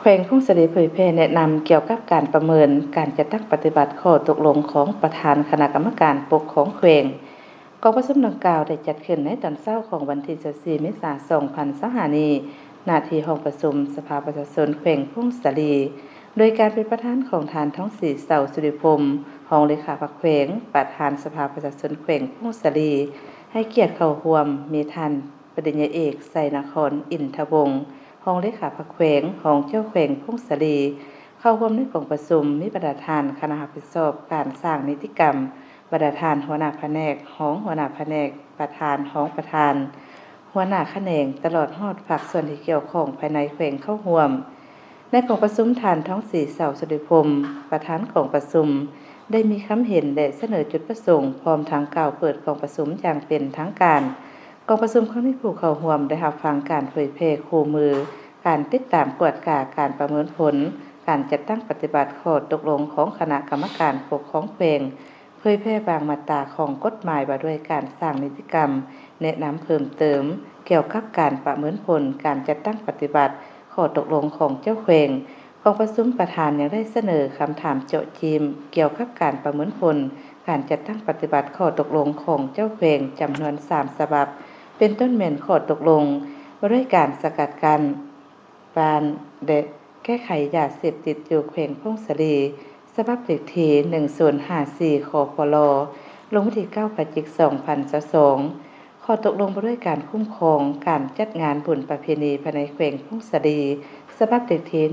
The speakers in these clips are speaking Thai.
แขวงทุ่งเสลี่เผยแพร่แนะนำเกี่ยวกับการประเมินการจัดตั้งปฏิบัติข้อตกลงของประธานคณะกรรมการปกครองแขวงกองประชุมดังกล่าวได้จัดขึ้นในตอนเช้าของวันที่24เมษายน2025นี้ณที่ห้องประชุมสภาประชาชนแขวงทุ่งเสลี่โดยการเป็นประธานของทานท้องศรีเสาสุริพรมรองเลขาพรรคแขวงประธานสภาประชาชนแขวงทุ่งเสลี่ให้เกียรติเข้าร่วมมีท่านปริญญาเอกไสนครอินทวงศ์รองเลขาพรรคแขวงของเจ้าแขวงทุ่งเสลี่เข้าร่วมในกองประชุมมีประธานคณะรับผิดชอบการสร้างนิติกรรมประธานหัวหน้าแผนกรองหัวหน้าแผนกประธานรองประธานหัวหน้าแขนงตลอดฮอดภาคส่วนที่เกี่ยวข้องภายในแขวงเข้าร่วมในกองประชุมท่านท้องศรีเสาสุริพรมประธานกองประชุมได้มีคำเห็นและเสนอจุดประสงค์พร้อมทั้งกล่าวเปิดกองประชุมอย่างเป็นทางการกองประชุมครั้งนี้ผู้เข้าร่วมได้รับฟังการเผยแพร่คู่มือการติดตามกวดกาการประเมินผลการจัดตั้งปฏิบัติข้อตกลงของคณะกรรมการปกครองแขวงเผยแพร่บางมาตราของกฎหมายว่าด้วยการสร้างนิติกรรมแนะนำเพิ่มเติมเกี่ยวกับการประเมินผลการจัดตั้งปฏิบัติข้อตกลงของเจ้าแขวงกองประชุมประธานยังได้เสนอคำถามเจาะจีมเกี่ยวกับการประเมินผลการจัดตั้งปฏิบัติข้อตกลงของเจ้าแขวงจำนวน3ฉบับเป็นต้นแม่นข้อตกลงว่าด้วยการสกัดกั้นปานและแก้ไขยาเสพติดอยู่แขวงทุ่งเสลี่ฉบับเลขที่1054คพลลงวันที่9พฤศจิกายน2022ข้อตกลงว่าด้วยการคุ้มครองการจัดงานบุญประเพณีภายในแขวงทุ่งเสลี่ฉบับเลขที่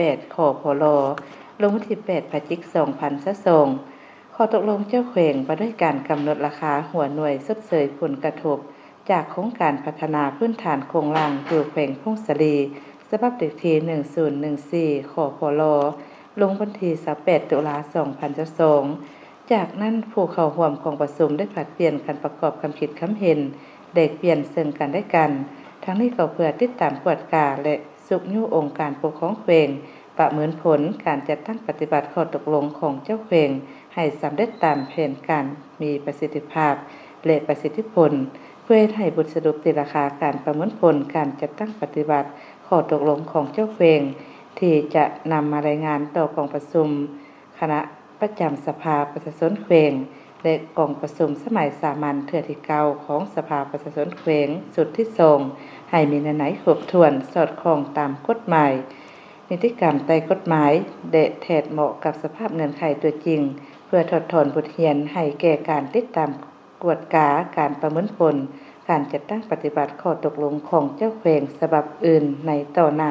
1048คพลลงวันที่8พฤศจิกายน2022ข้อตกลงเจ้าแขวงว่าด้วยการกำหนดราคาหัวหน่วยชดเชยผลกระทบจากโครงการพัฒนาพื้นฐานโครงล่างอยู่แขวงทุ่งเสลี่ฉบับเลขที่1014คพลลงวันที่28ตุลาคม2022จากนั้นผู้เข้าร่วมของประชุมได้ผลัดเปลี่ยนกันประกอบคำคิดคำเห็นแลกเปลี่ยนซึ่งกันและกันทั้งนี้ก็เพื่อติดตามกวดกาและสุขยุองค์การปกครองแขวงประเมินผลการจัดตั้งปฏิบัติข้อตกลงของเจ้าแขวงให้สำเร็จตามแผนการมีประสิทธิภาพและประสิทธิผลเพื่อให้บทสรุปตีราคาการประเมินผลการจัดตั้งปฏิบัติข้อตกลงของเจ้าแขวงที่จะนำมารายงานต่อกองประชุมคณะประจำสภาประชาชนแขวงและกองประชุมสมัยสามัญเทื่อที่9ของสภาประชาชนแขวงสุดที่2ให้มีไหนครบถ้วนสอดคล้องตามกฎหมายนิติกรรมใต้กฎหมายและแทดเหมาะกับสภาพเงื่อนไขตัวจริงเพื่อถอดถอนบทเรียนให้แก่การติดตามกวดกาการประเมินผลการจัดตั้งปฏิบัติข้อตกลงของเจ้าแขวงฉบับอื่นในต่อหน้า